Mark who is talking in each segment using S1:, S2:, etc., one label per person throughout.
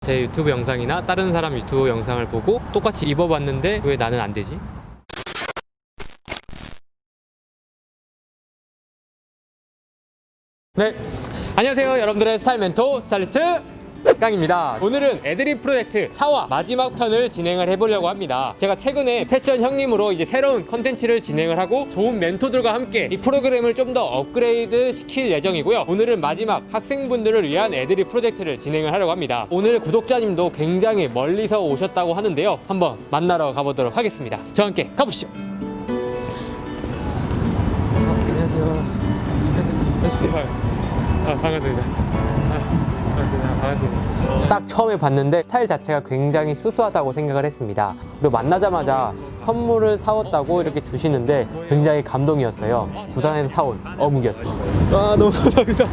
S1: 제 유튜브 영상이나 다른 사람 유튜브 영상을 보고 똑같이 입어봤는데 왜 나는 안 되지? 네, 안녕하세요 여러분들의 스타일 멘토 스타일리스트 깡입니다. 오늘은 애드립 프로젝트 4화 마지막 편을 진행을 해보려고 합니다. 제가 최근에 패션 형님으로 이제 새로운 컨텐츠를 진행을 하고 좋은 멘토들과 함께 이 프로그램을 좀 더 업그레이드 시킬 예정이고요. 오늘은 마지막 학생분들을 위한 애드립 프로젝트를 진행을 하려고 합니다. 오늘 구독자님도 굉장히 멀리서 오셨다고 하는데요. 한번 만나러 가보도록 하겠습니다. 저와 함께 가보시죠. 안녕하세요. 반갑습니다. 딱 처음에 봤는데 스타일 자체가 굉장히 수수하다고 생각을 했습니다. 그리고 만나자마자 선물을 사왔다고 이렇게 주시는데 굉장히 감동이었어요. 부산에서 사온 어묵이었습니다. 아, 너무 감사합니다.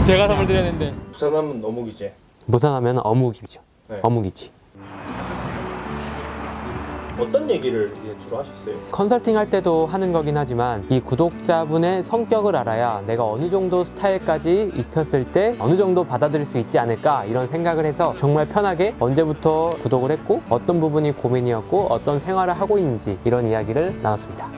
S1: 제가 선물 드렸는데.
S2: 부산하면 어묵이지.
S1: 부산하면 어묵이죠.
S2: 네.
S1: 어묵이지.
S2: 어떤 얘기를 주로 하셨어요?
S1: 컨설팅 할 때도 하는 거긴 하지만 이 구독자분의 성격을 알아야 내가 어느 정도 스타일까지 입혔을 때 어느 정도 받아들일 수 있지 않을까 이런 생각을 해서 정말 편하게 언제부터 구독을 했고 어떤 부분이 고민이었고 어떤 생활을 하고 있는지 이런 이야기를 나눴습니다.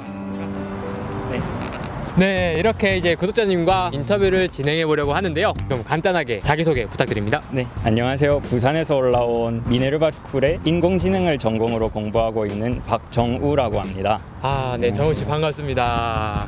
S1: 네, 이렇게 이제 구독자님과 인터뷰를 진행해 보려고 하는데요. 좀 간단하게 자기소개 부탁드립니다.
S3: 네, 안녕하세요. 부산에서 올라온 미네르바 스쿨의 인공지능을 전공으로 공부하고 있는 박정우라고 합니다.
S1: 아, 네, 정우 씨 반갑습니다.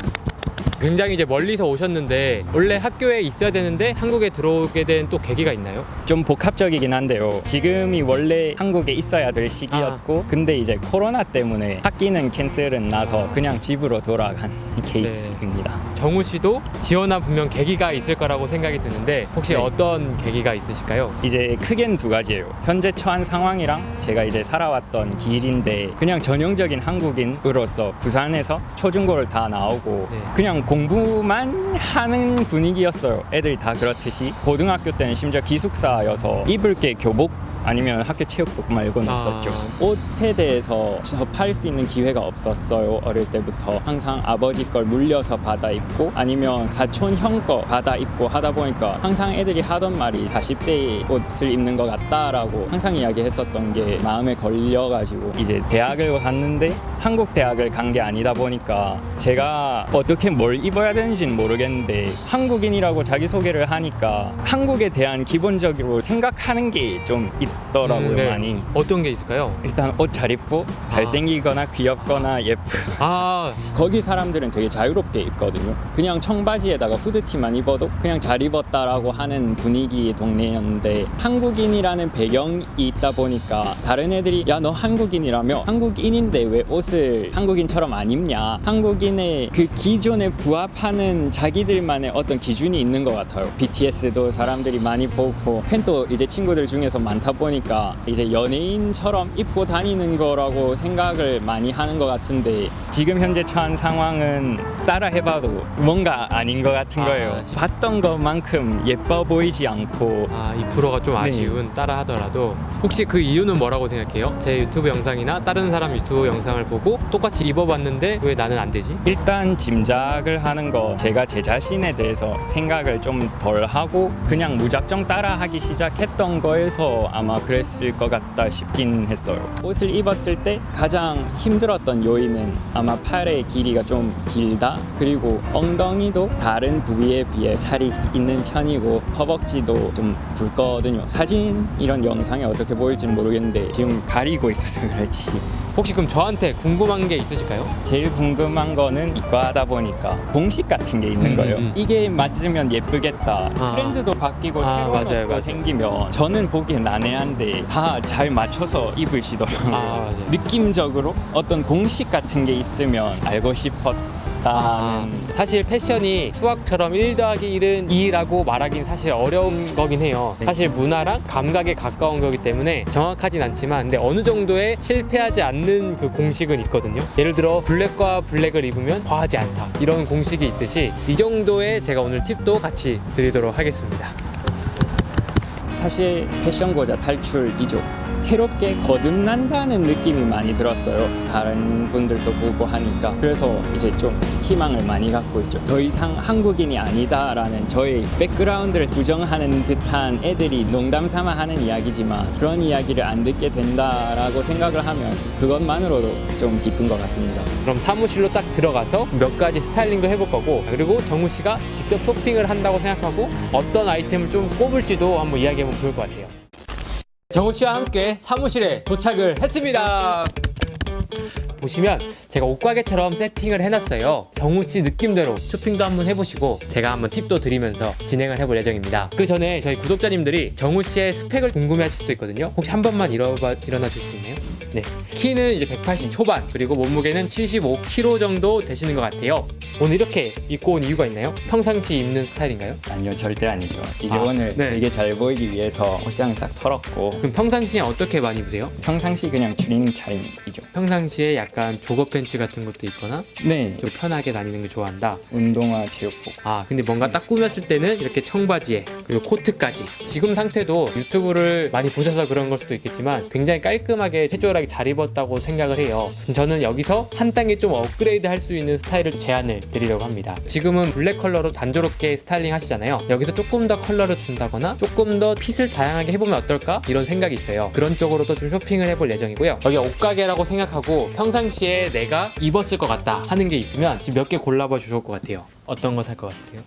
S1: 굉장히 이제 멀리서 오셨는데 원래 학교에 있어야 되는데 한국에 들어오게 된 또 계기가 있나요?
S3: 좀 복합적이긴 한데요. 지금이 원래 한국에 있어야 될 시기였고 근데 이제 코로나 때문에 학기는 캔슬은 나서 그냥 집으로 돌아간 케이스입니다.
S1: 정우 씨도 지원한 분명 계기가 있을 거라고 생각이 드는데 혹시
S3: 네.
S1: 어떤 계기가 있으실까요?
S3: 이제 크게는 두 가지예요. 현재 처한 상황이랑 제가 이제 살아왔던 길인데 그냥 전형적인 한국인으로서 부산에서 초중고를 다 나오고
S1: 네.
S3: 그냥 공부만 하는 분위기였어요. 애들 다 그렇듯이. 고등학교 때는 심지어 기숙사여서 입을 게 교복 아니면 학교 체육복 말고는 없었죠. 옷에 대해서 접할 수 있는 기회가 없었어요. 어릴 때부터 항상 아버지 걸 물려서 받아 입고 아니면 사촌 형 거 받아 입고 하다 보니까 항상 애들이 하던 말이 40대의 옷을 입는 것 같다라고 항상 이야기했었던 게 마음에 걸려가지고 이제 대학을 갔는데 한국 대학을 간 게 아니다 보니까 제가 어떻게 뭘 입어야 되는지는 모르겠는데 한국인이라고 자기소개를 하니까 한국에 대한 기본적으로 생각하는 게 좀 있더라고요.
S1: 네.
S3: 많이.
S1: 어떤 게 있을까요?
S3: 일단 옷 잘 입고 잘생기거나 귀엽거나 예쁘고
S1: 아,
S3: 거기 사람들은 되게 자유롭게 입거든요. 그냥 청바지에다가 후드티만 입어도 그냥 잘 입었다라고 하는 분위기의 동네였는데 한국인이라는 배경이 있다 보니까 다른 애들이 야 너 한국인이라며 한국인인데 왜 옷을 한국인처럼 안 입냐 한국인의 그 기존에 부합하는 자기들만의 어떤 기준이 있는 것 같아요. BTS도 사람들이 많이 보고 팬도 이제 친구들 중에서 많다 보니까 이제 연예인처럼 입고 다니는 거라고 생각을 많이 하는 것 같은데 지금 현재 처한 상황은 따라 해봐도 뭔가 아닌 것 같은 거예요. 봤던 것만큼 예뻐 보이지 않고
S1: 2%가 좀
S3: 네.
S1: 아쉬운 따라 하더라도 혹시 그 이유는 뭐라고 생각해요? 제 유튜브 영상이나 다른 사람 유튜브 영상을 보고 똑같이 입어봤는데 왜 나는 안 되지?
S3: 일단 짐작을 하는 거 제가 제 자신에 대해서 생각을 좀 덜 하고 그냥 무작정 따라하기 시작했던 거에서 아마 그랬을 것 같다 싶긴 했어요. 옷을 입었을 때 가장 힘들었던 요인은 아마 팔의 길이가 좀 길다 그리고 엉덩이도 다른 부위에 비해 살이 있는 편이고 허벅지도 좀 굵거든요. 사진 이런 영상에 어떻게 보일지는 모르겠는데 지금 가리고 있어서 그렇지.
S1: 혹시 그럼 저한테 궁금한 게 있으실까요?
S3: 제일 궁금한 거는 이과하다 보니까 공식 같은 게 있는 거예요. 이게 맞으면 예쁘겠다. 트렌드도 바뀌고 새로운
S1: 맞아요,
S3: 것도
S1: 맞아요.
S3: 생기면 저는 보기엔 난해한데 다 잘 맞춰서 입으시더라고요.
S1: 맞아요.
S3: 느낌적으로 어떤 공식 같은 게 있으면 알고 싶었다는
S1: 사실 패션이 수학처럼 1 더하기 1은 2라고 말하긴 사실 어려운 거긴 해요.
S3: 네.
S1: 사실 문화랑 감각에 가까운 거기 때문에 정확하진 않지만 근데 어느 정도의 실패하지 않는 그 공식은 있거든요. 예를 들어 블랙과 블랙을 입으면 과하지 않다 이런 공식이 있듯이 이 정도의 제가 오늘 팁도 같이 드리도록 하겠습니다.
S3: 사실 패션고자 탈출이죠. 새롭게 거듭난다는 느낌이 많이 들었어요. 다른 분들도 보고 하니까. 그래서 이제 좀 희망을 많이 갖고 있죠. 더 이상 한국인이 아니다라는 저의 백그라운드를 부정하는 듯한 애들이 농담 삼아 하는 이야기지만 그런 이야기를 안 듣게 된다라고 생각을 하면 그것만으로도 좀 기쁜 것 같습니다.
S1: 그럼 사무실로 딱 들어가서 몇 가지 스타일링도 해볼 거고, 그리고 정우 씨가 직접 쇼핑을 한다고 생각하고 어떤 아이템을 좀 꼽을지도 한번 이야기해보면 좋을 것 같아요. 정우 씨와 함께 사무실에 도착을 했습니다. 보시면 제가 옷가게처럼 세팅을 해놨어요. 정우 씨 느낌대로 쇼핑도 한번 해보시고 제가 한번 팁도 드리면서 진행을 해볼 예정입니다. 그 전에 저희 구독자님들이 정우 씨의 스펙을 궁금해하실 수도 있거든요. 혹시 한 번만 일어나 줄 수 있나요? 네, 키는 이제 180 초반, 그리고 몸무게는 75kg 정도 되시는 것 같아요. 오늘 이렇게 입고 온 이유가 있나요? 평상시 입는 스타일인가요?
S3: 아니요, 절대 아니죠. 이제
S1: 아,
S3: 오늘
S1: 네.
S3: 되게 잘 보이기 위해서 옷장을 싹 털었고
S1: 그럼 평상시에 어떻게 많이 입으세요?
S3: 평상시 그냥 추리닝 차림이죠.
S1: 평상시에 약간 조거 팬츠 같은 것도 입거나
S3: 네,
S1: 좀 편하게 다니는 걸 좋아한다.
S3: 운동화, 제육복.
S1: 아, 근데 뭔가 딱 꾸몄을 때는 이렇게 청바지에 그리고 코트까지. 지금 상태도 유튜브를 많이 보셔서 그런 걸 수도 있겠지만 굉장히 깔끔하게 캐주얼하게 잘 입었다고 생각을 해요. 저는 여기서 한 단계 좀 업그레이드 할 수 있는 스타일을 제안을 드리려고 합니다. 지금은 블랙 컬러로 단조롭게 스타일링 하시잖아요. 여기서 조금 더 컬러를 준다거나 조금 더 핏을 다양하게 해보면 어떨까? 이런 생각이 있어요. 그런 쪽으로도 좀 쇼핑을 해볼 예정이고요. 여기 옷가게라고 생각하고 평상시에 내가 입었을 것 같다 하는 게 있으면 지금 몇 개 골라봐 주실 것 같아요. 어떤 거 살 것 같으세요?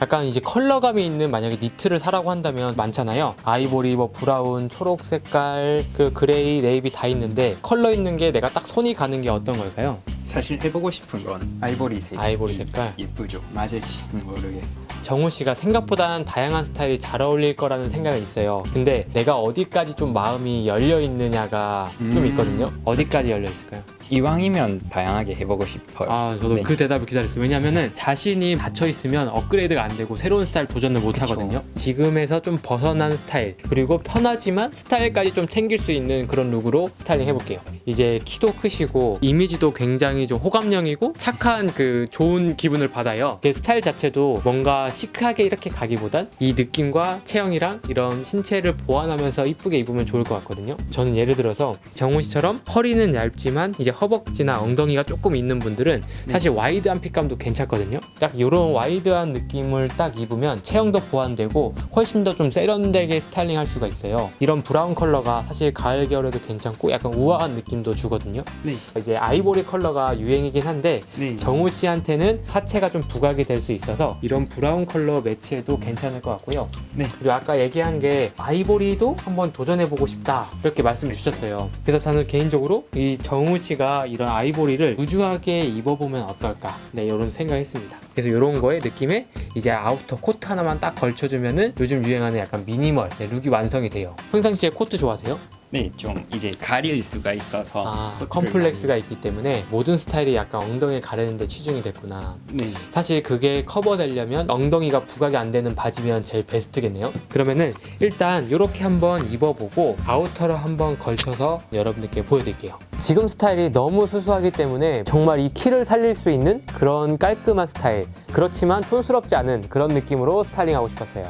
S1: 약간 이제 컬러감이 있는 만약에 니트를 사라고 한다면 많잖아요. 아이보리, 뭐 브라운, 초록 색깔, 그 그레이, 네이비 다 있는데 컬러 있는 게 내가 딱 손이 가는 게 어떤 걸까요?
S3: 사실 해보고 싶은 건 아이보리색.
S1: 아이보리 색깔.
S3: 예쁘죠. 맞을지는 모르겠어요.
S1: 정우 씨가 생각보다는 다양한 스타일이 잘 어울릴 거라는 생각이 있어요. 근데 내가 어디까지 좀 마음이 열려 있느냐가 좀 있거든요. 어디까지 열려 있을까요?
S3: 이왕이면 다양하게 해보고 싶어요.
S1: 아, 저도
S3: 네.
S1: 그 대답을 기다렸어요. 왜냐면은 자신이 닫혀 있으면 업그레이드가 안 되고 새로운 스타일 도전을 못
S3: 그쵸.
S1: 하거든요. 지금에서 좀 벗어난 스타일, 그리고 편하지만 스타일까지 좀 챙길 수 있는 그런 룩으로 스타일링 해볼게요. 이제 키도 크시고 이미지도 굉장히 좀 호감형이고 착한 그 좋은 기분을 받아요. 그 스타일 자체도 뭔가 시크하게 이렇게 가기보단 이 느낌과 체형이랑 이런 신체를 보완하면서 이쁘게 입으면 좋을 것 같거든요. 저는 예를 들어서 정우 씨처럼 허리는 얇지만 이제 허벅지나 엉덩이가 조금 있는 분들은 사실 와이드한 핏감도 괜찮거든요. 딱 이런 와이드한 느낌을 딱 입으면 체형도 보완되고 훨씬 더 좀 세련되게 스타일링 할 수가 있어요. 이런 브라운 컬러가 사실 가을 겨울에도 괜찮고 약간 우아한 느낌도 주거든요.
S3: 네.
S1: 이제 아이보리 컬러가 유행이긴 한데
S3: 네.
S1: 정우 씨한테는 하체가 좀 부각이 될 수 있어서 이런 브라운 컬러 매치해도 괜찮을 것 같고요.
S3: 네.
S1: 그리고 아까 얘기한 게 아이보리도 한번 도전해보고 싶다 이렇게 말씀 주셨어요. 그래서 저는 개인적으로 이 정우 씨가 이런 아이보리를 우주하게 입어보면 어떨까, 네, 이런 생각했습니다. 그래서 이런 거에 느낌에 이제 아우터 코트 하나만 딱 걸쳐주면은 요즘 유행하는 약간 미니멀, 네, 룩이 완성이 돼요. 평상시에 코트 좋아하세요?
S3: 네, 좀 이제 가릴 수가 있어서 코트를
S1: 컴플렉스가 있기 때문에 모든 스타일이 약간 엉덩이를 가리는데 치중이 됐구나.
S3: 네.
S1: 사실 그게 커버되려면 엉덩이가 부각이 안 되는 바지면 제일 베스트겠네요. 그러면은 일단 이렇게 한번 입어보고 아우터를 한번 걸쳐서 여러분들께 보여드릴게요. 지금 스타일이 너무 수수하기 때문에 정말 이 키를 살릴 수 있는 그런 깔끔한 스타일, 그렇지만 촌스럽지 않은 그런 느낌으로 스타일링하고 싶었어요.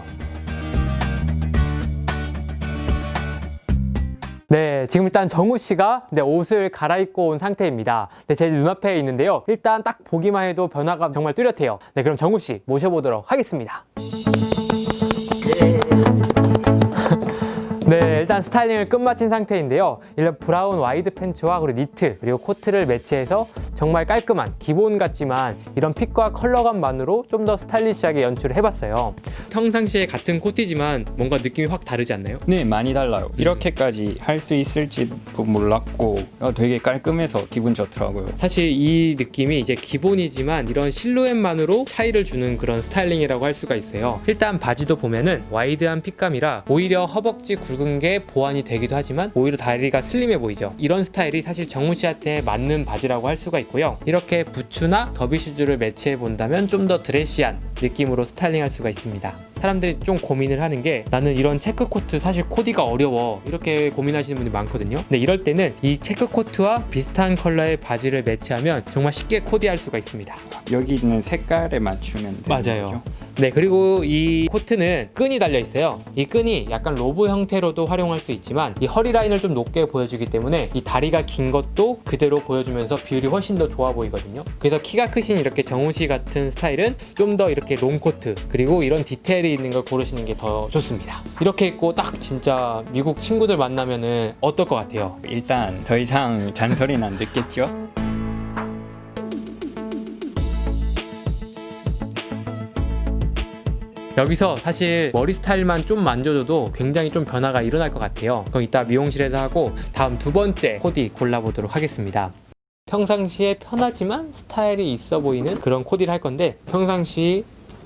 S1: 네, 지금 일단 정우 씨가 옷을 갈아입고 온 상태입니다. 네, 제 눈앞에 있는데요. 일단 딱 보기만 해도 변화가 정말 뚜렷해요. 네, 그럼 정우 씨 모셔보도록 하겠습니다. 네, 일단 스타일링을 끝마친 상태인데요. 이런 브라운 와이드 팬츠와 그리고 니트 그리고 코트를 매치해서 정말 깔끔한 기본 같지만 이런 핏과 컬러감만으로 좀 더 스타일리시하게 연출을 해봤어요. 평상시에 같은 코트지만 뭔가 느낌이 확 다르지 않나요?
S3: 네, 많이 달라요. 이렇게까지 할 수 있을지도 몰랐고 되게 깔끔해서 기분 좋더라고요.
S1: 사실 이 느낌이 이제 기본이지만 이런 실루엣만으로 차이를 주는 그런 스타일링이라고 할 수가 있어요. 일단 바지도 보면은 와이드한 핏감이라 오히려 허벅지 굵은 게 보완이 되기도 하지만 오히려 다리가 슬림해 보이죠. 이런 스타일이 사실 정우 씨한테 맞는 바지라고 할 수가 있고요. 이렇게 부츠나 더비 슈즈를 매치해 본다면 좀 더 드레시한 느낌으로 스타일링할 수가 있습니다. 사람들이 좀 고민을 하는 게 나는 이런 체크 코트 사실 코디가 어려워 이렇게 고민하시는 분들이 많거든요. 근데 이럴 때는 이 체크 코트와 비슷한 컬러의 바지를 매치하면 정말 쉽게 코디할 수가 있습니다.
S3: 여기 있는 색깔에 맞추면 되는
S1: 맞아요.
S3: 거죠?
S1: 네, 그리고 이 코트는 끈이 달려 있어요. 이 끈이 약간 로브 형태로도 활용할 수 있지만 이 허리 라인을 좀 높게 보여주기 때문에 이 다리가 긴 것도 그대로 보여주면서 비율이 훨씬 더 좋아 보이거든요. 그래서 키가 크신 이렇게 정우 씨 같은 스타일은 좀 더 이렇게 롱 코트 그리고 이런 디테일이 있는 걸 고르시는 게 더 좋습니다. 이렇게 입고 딱 진짜 미국 친구들 만나면은 어떨 것 같아요?
S3: 일단 더 이상 잔소리는 안 듣겠죠?
S1: 여기서 사실 머리 스타일만 좀 만져줘도 굉장히 좀 변화가 일어날 것 같아요. 그럼 이따 미용실에서 하고 다음 두 번째 코디 골라보도록 하겠습니다. 평상시에 편하지만 스타일이 있어 보이는 그런 코디를 할 건데 평상시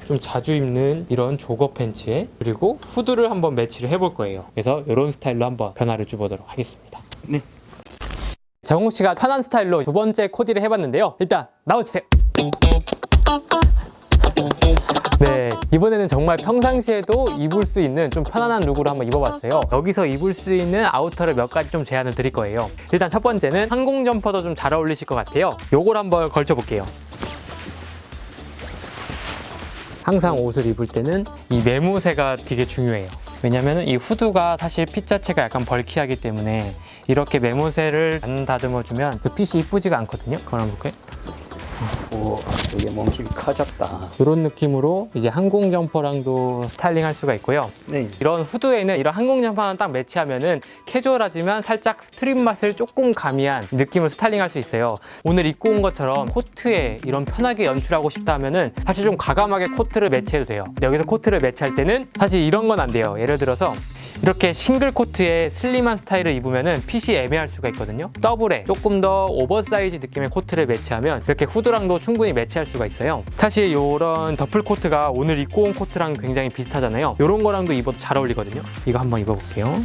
S1: 좀 자주 입는 이런 조거 팬츠에 그리고 후드를 한번 매치를 해볼 거예요. 그래서 이런 스타일로 한번 변화를 주보도록 하겠습니다.
S3: 네.
S1: 정우 씨가 편한 스타일로 두 번째 코디를 해봤는데요. 일단 나와주세요. 네, 이번에는 정말 평상시에도 입을 수 있는 좀 편안한 룩으로 한번 입어봤어요. 여기서 입을 수 있는 아우터를 몇 가지 좀 제안을 드릴 거예요. 일단 첫 번째는 항공 점퍼도 좀 잘 어울리실 것 같아요. 요걸 한번 걸쳐볼게요. 항상 옷을 입을 때는 이 매무새가 되게 중요해요. 왜냐면 이 후드가 사실 핏 자체가 약간 벌키하기 때문에 이렇게 매무새를 안 다듬어주면 그 핏이 이쁘지가 않거든요. 그걸 한번 볼까요?
S3: 오, 이게 몸집이 커졌다.
S1: 이런 느낌으로 이제 항공 점퍼랑도 스타일링 할 수가 있고요.
S3: 네.
S1: 이런 후드에는 이런 항공 점퍼 하나 딱 매치하면은 캐주얼하지만 살짝 스트릿 맛을 조금 가미한 느낌을 스타일링 할 수 있어요. 오늘 입고 온 것처럼 코트에 이런 편하게 연출하고 싶다 하면은 사실 좀 과감하게 코트를 매치해도 돼요. 근데 여기서 코트를 매치할 때는 사실 이런 건 안 돼요. 예를 들어서 이렇게 싱글 코트에 슬림한 스타일을 입으면은 핏이 애매할 수가 있거든요. 더블에 조금 더 오버사이즈 느낌의 코트를 매치하면 이렇게 후드랑도 충분히 매치할 수가 있어요. 사실 이런 더플 코트가 오늘 입고 온 코트랑 굉장히 비슷하잖아요. 이런 거랑도 입어도 잘 어울리거든요. 이거 한번 입어볼게요.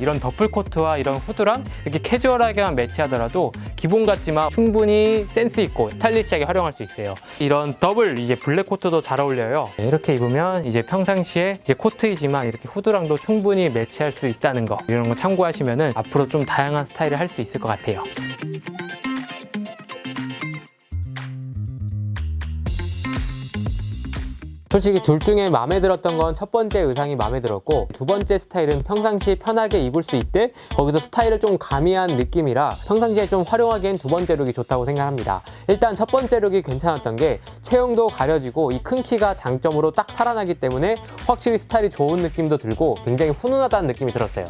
S1: 이런 더플 코트와 이런 후드랑 이렇게 캐주얼하게만 매치하더라도 기본 같지만 충분히 센스 있고 스타일리시하게 활용할 수 있어요. 이런 더블 이제 블랙 코트도 잘 어울려요. 이렇게 입으면 이제 평상시에 이제 코트이지만 이렇게 후드랑도 충분히 매치할 수 있다는 거, 이런 거 참고하시면은 앞으로 좀 다양한 스타일을 할 수 있을 것 같아요. 솔직히 둘 중에 마음에 들었던 건 첫 번째 의상이 마음에 들었고 두 번째 스타일은 평상시에 편하게 입을 수 있대 거기서 스타일을 좀 가미한 느낌이라 평상시에 좀 활용하기엔 두 번째 룩이 좋다고 생각합니다. 일단 첫 번째 룩이 괜찮았던 게 체형도 가려지고 이 큰 키가 장점으로 딱 살아나기 때문에 확실히 스타일이 좋은 느낌도 들고 굉장히 훈훈하다는 느낌이 들었어요.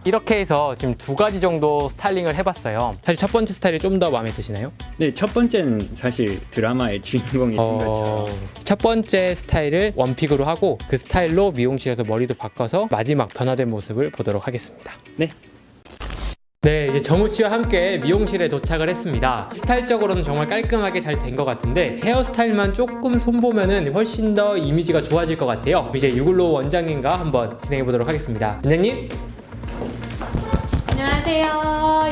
S1: 이렇게 해서 지금 두 가지 정도 스타일링을 해봤어요. 사실 첫 번째 스타일이 좀 더 마음에 드시나요?
S3: 네, 첫 번째는 사실 드라마의 주인공이 된 것처럼.
S1: 첫 번째 스타일을 원픽으로 하고 그 스타일로 미용실에서 머리도 바꿔서 마지막 변화된 모습을 보도록 하겠습니다.
S3: 네.
S1: 네, 이제 정우 씨와 함께 미용실에 도착을 했습니다. 스타일적으로는 정말 깔끔하게 잘 된 것 같은데 헤어스타일만 조금 손보면은 훨씬 더 이미지가 좋아질 것 같아요. 이제 유글로 원장님과 한번 진행해 보도록 하겠습니다. 원장님.
S4: 안녕하세요.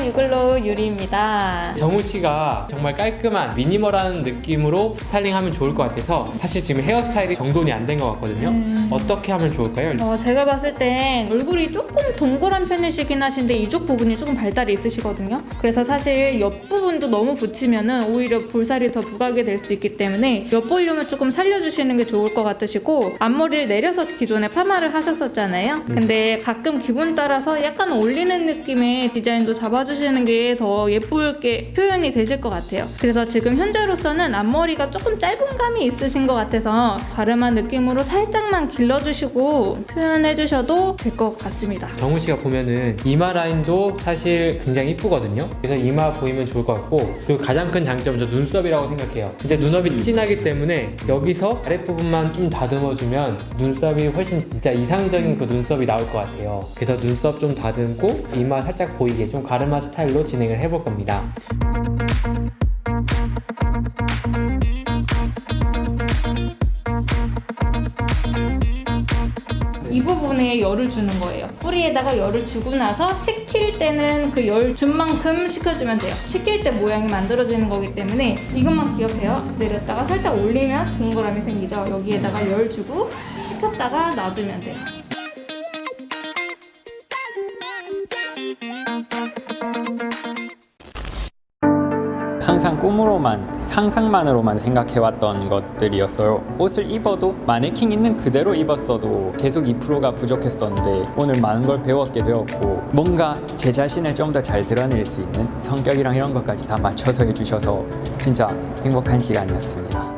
S4: 유글로 유리입니다.
S1: 정우 씨가 정말 깔끔한 미니멀한 느낌으로 스타일링하면 좋을 것 같아서 사실 지금 헤어스타일이 정돈이 안 된 것 같거든요. 어떻게 하면 좋을까요?
S4: 제가 봤을 땐 얼굴이 조금 동그란 편이시긴 하신데 이쪽 부분이 조금 발달이 있으시거든요. 그래서 사실 옆부분도 너무 붙이면은 오히려 볼살이 더 부각이 될 수 있기 때문에 옆 볼륨을 조금 살려주시는 게 좋을 것 같으시고 앞머리를 내려서 기존에 파마를 하셨었잖아요. 근데 가끔 기분 따라서 약간 올리는 느낌의 디자인도 잡아주시는 게 더 예쁘게 표현이 되실 것 같아요. 그래서 지금 현재로서는 앞머리가 조금 짧은 감이 있으신 것 같아서 가름한 느낌으로 살짝만 길러주시고 표현해주셔도 될 것 같습니다.
S1: 정우 씨가 보면은 이마 라인도 사실 굉장히 이쁘거든요. 그래서 이마 보이면 좋을 것 같고 그리고 가장 큰 장점은 저 눈썹이라고 생각해요. 이제 눈썹이 진하기 때문에 여기서 아랫부분만 좀 다듬어주면 눈썹이 훨씬 진짜 이상적인 그 눈썹이 나올 것 같아요. 그래서 눈썹 좀 다듬고 이마 살짝 보이게 좀 가르마 스타일로 진행을 해볼 겁니다.
S4: 이 부분 부분에 열을 주는 거예요. 뿌리에다가 열을 주고 나서 식힐 때는 그 열 준 만큼 식혀주면 돼요. 식힐 때 모양이 만들어지는 거기 때문에 이것만 기억해요. 내렸다가 살짝 올리면 동그라미 생기죠. 여기에다가 열 주고 식혔다가 놔주면 돼요.
S3: 항상 꿈으로만 상상만으로만 생각해왔던 것들이었어요. 옷을 입어도 마네킹 있는 그대로 입었어도 계속 2%가 부족했었는데 오늘 많은 걸 배웠게 되었고 뭔가 제 자신을 좀 더 잘 드러낼 수 있는 성격이랑 이런 것까지 다 맞춰서 해주셔서 진짜 행복한 시간이었습니다.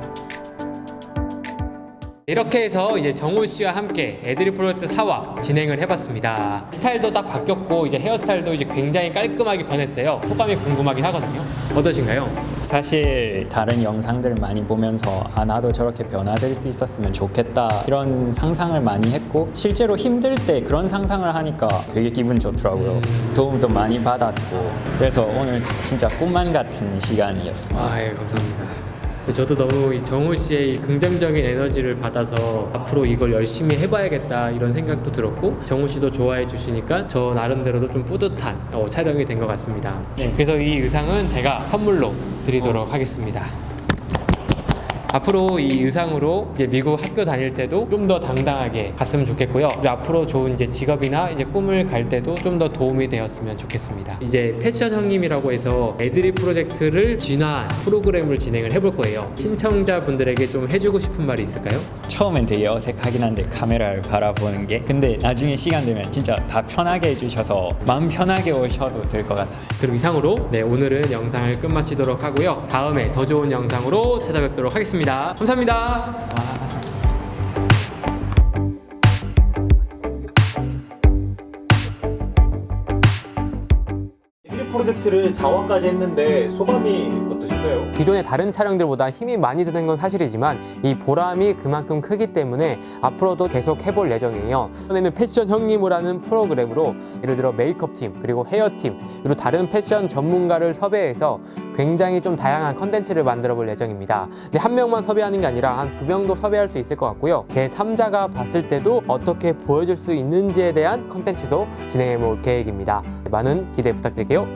S1: 이렇게 해서 이제 정우 씨와 함께 애드립 프로젝트 4화 진행을 해봤습니다. 스타일도 딱 바뀌었고 이제 헤어스타일도 이제 굉장히 깔끔하게 변했어요. 소감이 궁금하긴 하거든요. 어떠신가요?
S3: 사실 다른 영상들을 많이 보면서 나도 저렇게 변화될 수 있었으면 좋겠다 이런 상상을 많이 했고 실제로 힘들 때 그런 상상을 하니까 되게 기분 좋더라고요. 도움도 많이 받았고 그래서 오늘 진짜 꿈만 같은 시간이었습니다.
S1: 예, 감사합니다. 저도 너무 이 정우 씨의 이 긍정적인 에너지를 받아서 앞으로 이걸 열심히 해봐야겠다 이런 생각도 들었고 정우 씨도 좋아해 주시니까 저 나름대로도 좀 뿌듯한 촬영이 된 것 같습니다.
S3: 네.
S1: 그래서 이 의상은 제가 선물로 드리도록 하겠습니다. 앞으로 이 의상으로 이제 미국 학교 다닐 때도 좀 더 당당하게 갔으면 좋겠고요. 그리고 앞으로 좋은 이제 직업이나 이제 꿈을 갈 때도 좀 더 도움이 되었으면 좋겠습니다. 이제 패션 형님이라고 해서 애드립 프로젝트를 진화한 프로그램을 진행을 해볼 거예요. 신청자분들에게 좀 해주고 싶은 말이 있을까요?
S3: 처음엔 되게 어색하긴 한데 카메라를 바라보는 게 근데 나중에 시간 되면 진짜 다 편하게 해주셔서 마음 편하게 오셔도 될 것 같아요.
S1: 그럼 이상으로 오늘은 영상을 끝마치도록 하고요. 다음에 더 좋은 영상으로 찾아뵙도록 하겠습니다. 감사합니다.
S2: 애드립 프로젝트를 4화까지 했는데 소감이 어떠신가요?
S1: 기존의 다른 촬영들보다 힘이 많이 드는 건 사실이지만 이 보람이 그만큼 크기 때문에 앞으로도 계속 해볼 예정이에요. 이번에는 패션 형님이라는 프로그램으로 예를 들어 메이크업팀 그리고 헤어팀 그리고 다른 패션 전문가를 섭외해서 굉장히 좀 다양한 컨텐츠를 만들어 볼 예정입니다. 근데 한 명만 섭외하는 게 아니라 한 2명도 섭외할 수 있을 것 같고요. 제 3자가 봤을 때도 어떻게 보여줄 수 있는지에 대한 컨텐츠도 진행해 볼 계획입니다. 많은 기대 부탁드릴게요.